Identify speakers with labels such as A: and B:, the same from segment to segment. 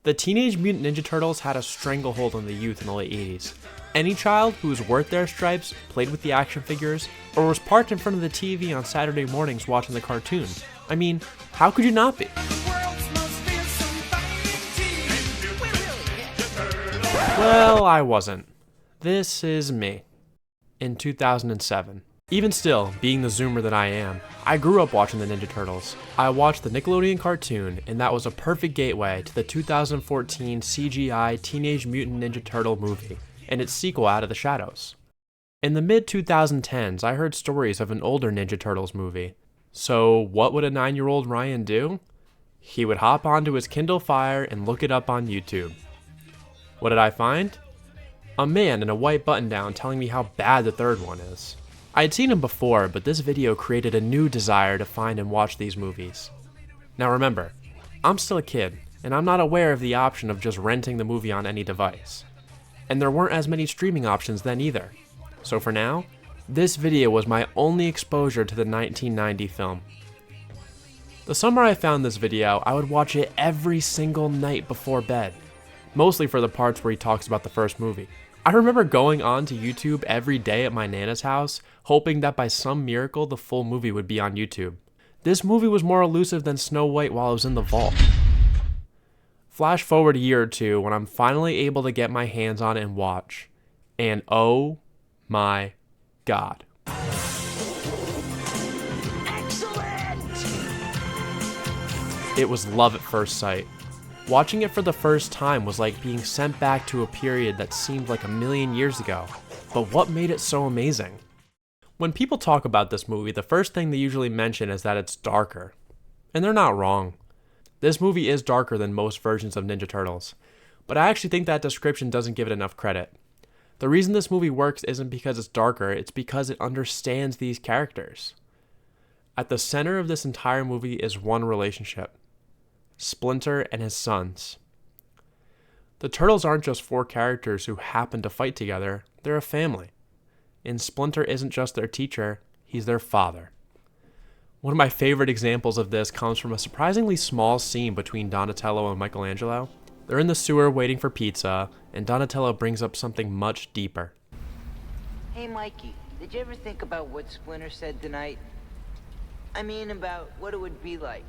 A: The Teenage Mutant Ninja Turtles had a stranglehold on the youth in the late 80s. Any child who was worth their stripes played with the action figures, or was parked in front of the TV on Saturday mornings watching the cartoon. I mean, how could you not be? Well, I wasn't. This is me. In 2007. Even still, being the zoomer that I am, I grew up watching the Ninja Turtles. I watched the Nickelodeon cartoon, and that was a perfect gateway to the 2014 CGI Teenage Mutant Ninja Turtle movie, and its sequel Out of the Shadows. In the mid-2010s, I heard stories of an older Ninja Turtles movie. So what would a 9-year-old Ryan do? He would hop onto his Kindle Fire and look it up on YouTube. What did I find? A man in a white button-down telling me how bad the third one is. I had seen him before, but this video created a new desire to find and watch these movies. Now remember, I'm still a kid, and I'm not aware of the option of just renting the movie on any device. And there weren't as many streaming options then either. So for now, this video was my only exposure to the 1990 film. The summer I found this video, I would watch it every single night before bed. Mostly for the parts where he talks about the first movie. I remember going on to YouTube every day at my Nana's house, hoping that by some miracle the full movie would be on YouTube. This movie was more elusive than Snow White while I was in the vault. Flash forward a year or two when I'm finally able to get my hands on it and watch. And oh my god. Excellent! It was love at first sight. Watching it for the first time was like being sent back to a period that seemed like a million years ago. But what made it so amazing? When people talk about this movie, the first thing they usually mention is that it's darker. And they're not wrong. This movie is darker than most versions of Ninja Turtles. But I actually think that description doesn't give it enough credit. The reason this movie works isn't because it's darker, it's because it understands these characters. At the center of this entire movie is one relationship. Splinter and his sons. The Turtles aren't just four characters who happen to fight together, they're a family. And Splinter isn't just their teacher, he's their father. One of my favorite examples of this comes from a surprisingly small scene between Donatello and Michelangelo. They're in the sewer waiting for pizza, and Donatello brings up something much deeper.
B: Hey Mikey, did you ever think about what Splinter said tonight? I mean about what it would be like.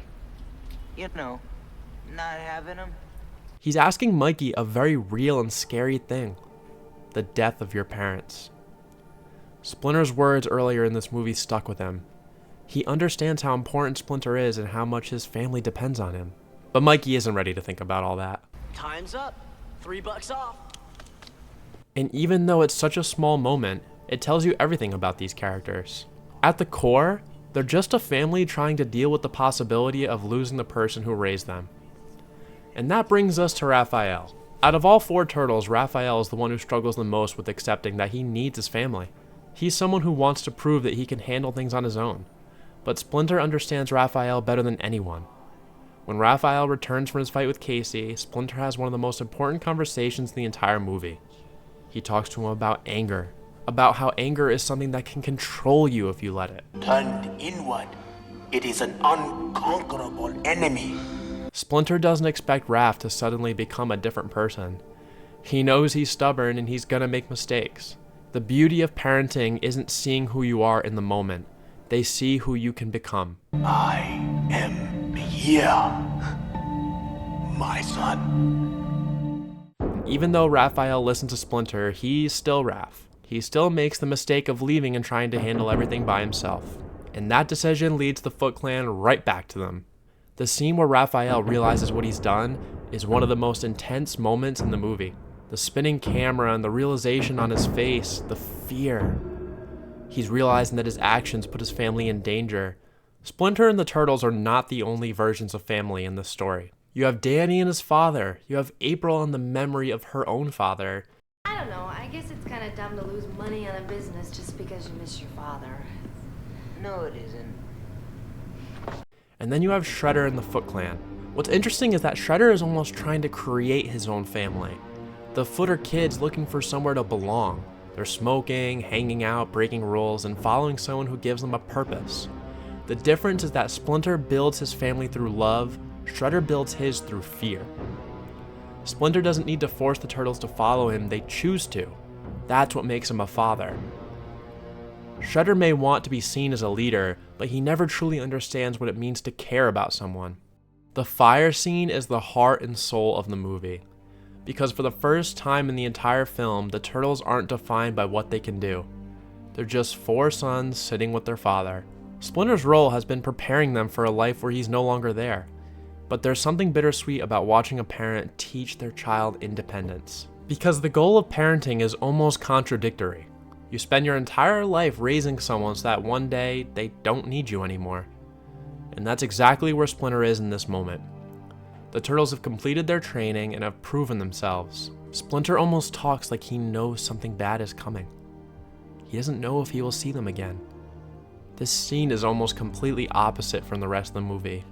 B: You know, not having him.
A: He's asking Mikey a very real and scary thing. The death of your parents. Splinter's words earlier in this movie stuck with him. He understands how important Splinter is and how much his family depends on him. But Mikey isn't ready to think about all that.
C: Time's up. $3 off.
A: And even though it's such a small moment, it tells you everything about these characters. At the core, they're just a family trying to deal with the possibility of losing the person who raised them. And that brings us to Raphael. Out of all four turtles, Raphael is the one who struggles the most with accepting that he needs his family. He's someone who wants to prove that he can handle things on his own. But Splinter understands Raphael better than anyone. When Raphael returns from his fight with Casey, Splinter has one of the most important conversations in the entire movie. He talks to him about anger, about how anger is something that can control you if you let it.
D: Turned inward, it is an unconquerable enemy.
A: Splinter doesn't expect Raph to suddenly become a different person. He knows he's stubborn and he's gonna make mistakes. The beauty of parenting isn't seeing who you are in the moment. They see who you can become.
D: I am here, my son.
A: Even though Raphael listens to Splinter, he's still Raph. He still makes the mistake of leaving and trying to handle everything by himself. And that decision leads the Foot Clan right back to them. The scene where Raphael realizes what he's done is one of the most intense moments in the movie. The spinning camera and the realization on his face, the fear. He's realizing that his actions put his family in danger. Splinter and the Turtles are not the only versions of family in this story. You have Danny and his father. You have April and the memory of her own father.
E: I don't know, I guess it's kind of dumb to lose money on a business just because you miss your father.
B: No, it isn't.
A: And then you have Shredder and the Foot Clan. What's interesting is that Shredder is almost trying to create his own family. The Foot are kids looking for somewhere to belong. They're smoking, hanging out, breaking rules, and following someone who gives them a purpose. The difference is that Splinter builds his family through love, Shredder builds his through fear. Splinter doesn't need to force the turtles to follow him, they choose to. That's what makes him a father. Shredder may want to be seen as a leader, but he never truly understands what it means to care about someone. The fire scene is the heart and soul of the movie, because for the first time in the entire film, the turtles aren't defined by what they can do. They're just four sons sitting with their father. Splinter's role has been preparing them for a life where he's no longer there, but there's something bittersweet about watching a parent teach their child independence. Because the goal of parenting is almost contradictory. You spend your entire life raising someone so that one day they don't need you anymore. And that's exactly where Splinter is in this moment. The turtles have completed their training and have proven themselves. Splinter almost talks like he knows something bad is coming. He doesn't know if he will see them again. This scene is almost completely opposite from the rest of the movie.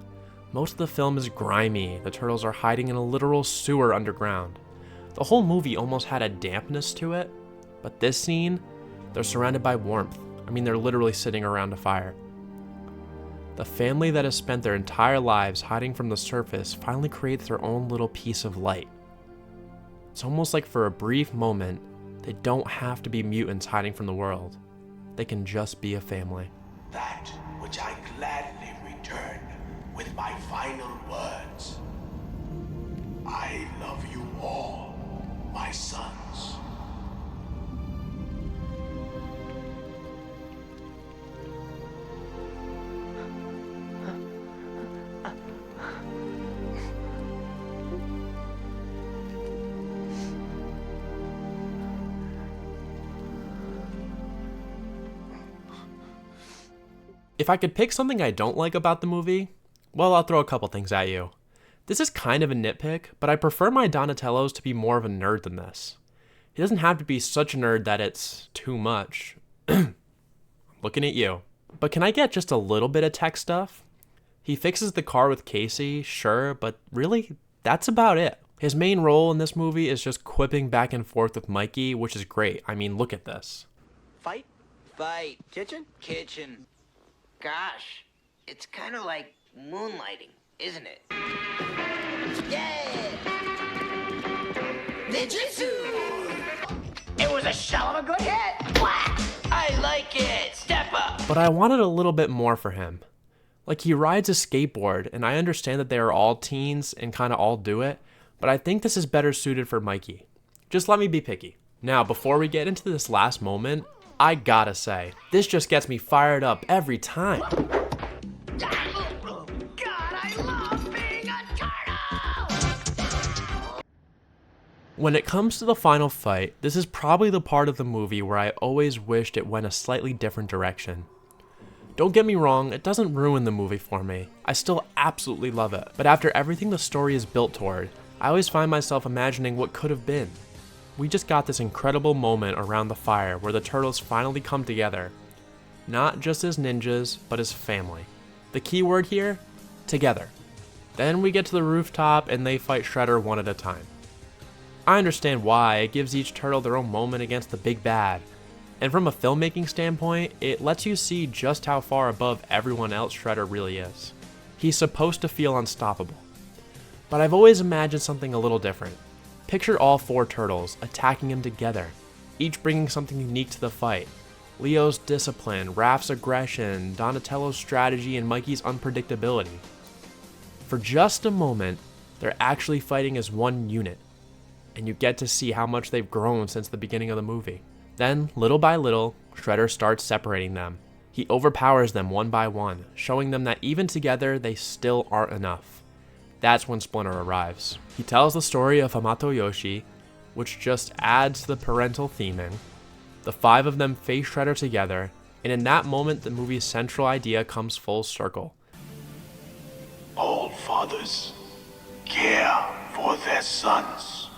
A: Most of the film is grimy. The turtles are hiding in a literal sewer underground. The whole movie almost had a dampness to it, but this scene, they're surrounded by warmth. I mean, they're literally sitting around a fire. The family that has spent their entire lives hiding from the surface finally creates their own little piece of light. It's almost like for a brief moment, they don't have to be mutants hiding from the world. They can just be a family.
D: That which I gladly return with my final words. I love you all, my sons.
A: If I could pick something I don't like about the movie, well, I'll throw a couple things at you. This is kind of a nitpick, but I prefer my Donatellos to be more of a nerd than this. He doesn't have to be such a nerd that it's too much. Looking at you. But can I get just a little bit of tech stuff? He fixes the car with Casey, sure, but really, that's about it. His main role in this movie is just quipping back and forth with Mikey, which is great. I mean, look at this.
C: Fight?
B: Fight.
C: Kitchen?
B: Kitchen. Gosh, it's kind of like moonlighting, isn't it? Yeah! Ninjutsu!
C: It was a shell of a good hit! Whack!
B: I like it! Step up!
A: But I wanted a little bit more for him. Like, he rides a skateboard, and I understand that they are all teens and kind of all do it, but I think this is better suited for Mikey. Just let me be picky. Now, before we get into this last moment, I gotta say, this just gets me fired up every time.
C: God, I love being a turtle!
A: When it comes to the final fight, this is probably the part of the movie where I always wished it went a slightly different direction. Don't get me wrong, it doesn't ruin the movie for me. I still absolutely love it. But after everything the story is built toward, I always find myself imagining what could have been. We just got this incredible moment around the fire where the turtles finally come together. Not just as ninjas, but as family. The key word here, together. Then we get to the rooftop and they fight Shredder one at a time. I understand why, it gives each turtle their own moment against the big bad. And from a filmmaking standpoint, it lets you see just how far above everyone else Shredder really is. He's supposed to feel unstoppable. But I've always imagined something a little different. Picture all four turtles attacking him together, each bringing something unique to the fight. Leo's discipline, Raph's aggression, Donatello's strategy, and Mikey's unpredictability. For just a moment, they're actually fighting as one unit, and you get to see how much they've grown since the beginning of the movie. Then, little by little, Shredder starts separating them. He overpowers them one by one, showing them that even together, they still aren't enough. That's when Splinter arrives. He tells the story of Hamato Yoshi, which just adds to the parental theming. The five of them face Shredder together, and in that moment the movie's central idea comes full circle.
D: All fathers care for their sons.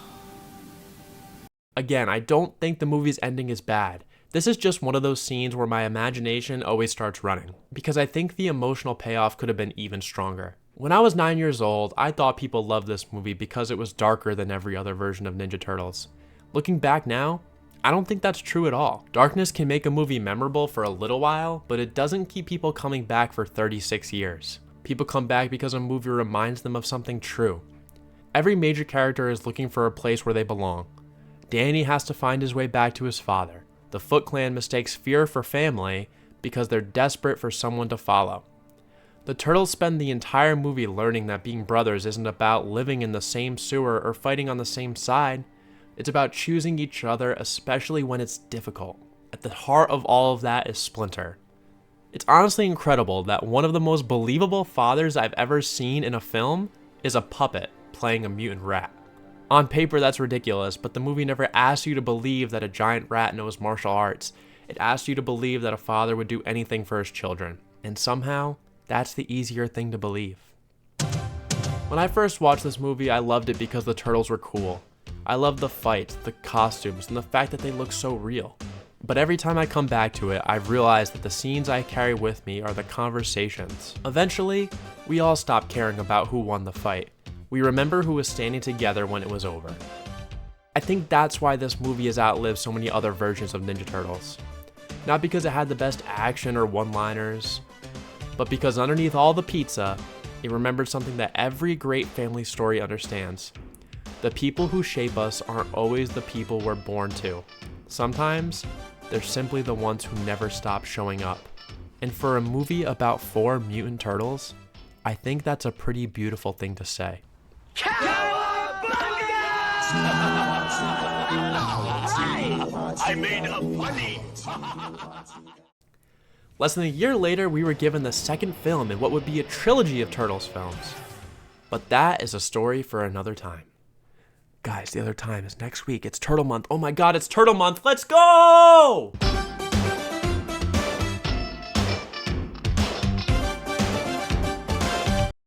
A: Again, I don't think the movie's ending is bad. This is just one of those scenes where my imagination always starts running, because I think the emotional payoff could have been even stronger. When I was 9 years old, I thought people loved this movie because it was darker than every other version of Ninja Turtles. Looking back now, I don't think that's true at all. Darkness can make a movie memorable for a little while, but it doesn't keep people coming back for 36 years. People come back because a movie reminds them of something true. Every major character is looking for a place where they belong. Danny has to find his way back to his father. The Foot Clan mistakes fear for family because they're desperate for someone to follow. The Turtles spend the entire movie learning that being brothers isn't about living in the same sewer or fighting on the same side. It's about choosing each other, especially when it's difficult. At the heart of all of that is Splinter. It's honestly incredible that one of the most believable fathers I've ever seen in a film is a puppet playing a mutant rat. On paper, that's ridiculous, but the movie never asks you to believe that a giant rat knows martial arts. It asks you to believe that a father would do anything for his children. And somehow, that's the easier thing to believe. When I first watched this movie, I loved it because the Turtles were cool. I loved the fights, the costumes, and the fact that they look so real. But every time I come back to it, I've realized that the scenes I carry with me are the conversations. Eventually, we all stop caring about who won the fight. We remember who was standing together when it was over. I think that's why this movie has outlived so many other versions of Ninja Turtles. Not because it had the best action or one-liners, but because underneath all the pizza, it remembered something that every great family story understands. The people who shape us aren't always the people we're born to. Sometimes, they're simply the ones who never stop showing up. And for a movie about 4 mutant turtles, I think that's a pretty beautiful thing to say.
D: I made a funny.
A: Less than a year later, we were given the second film in what would be a trilogy of Turtles films. But that is a story for another time. Guys, the other time is next week. It's Turtle Month. Oh my god, it's Turtle Month. Let's go!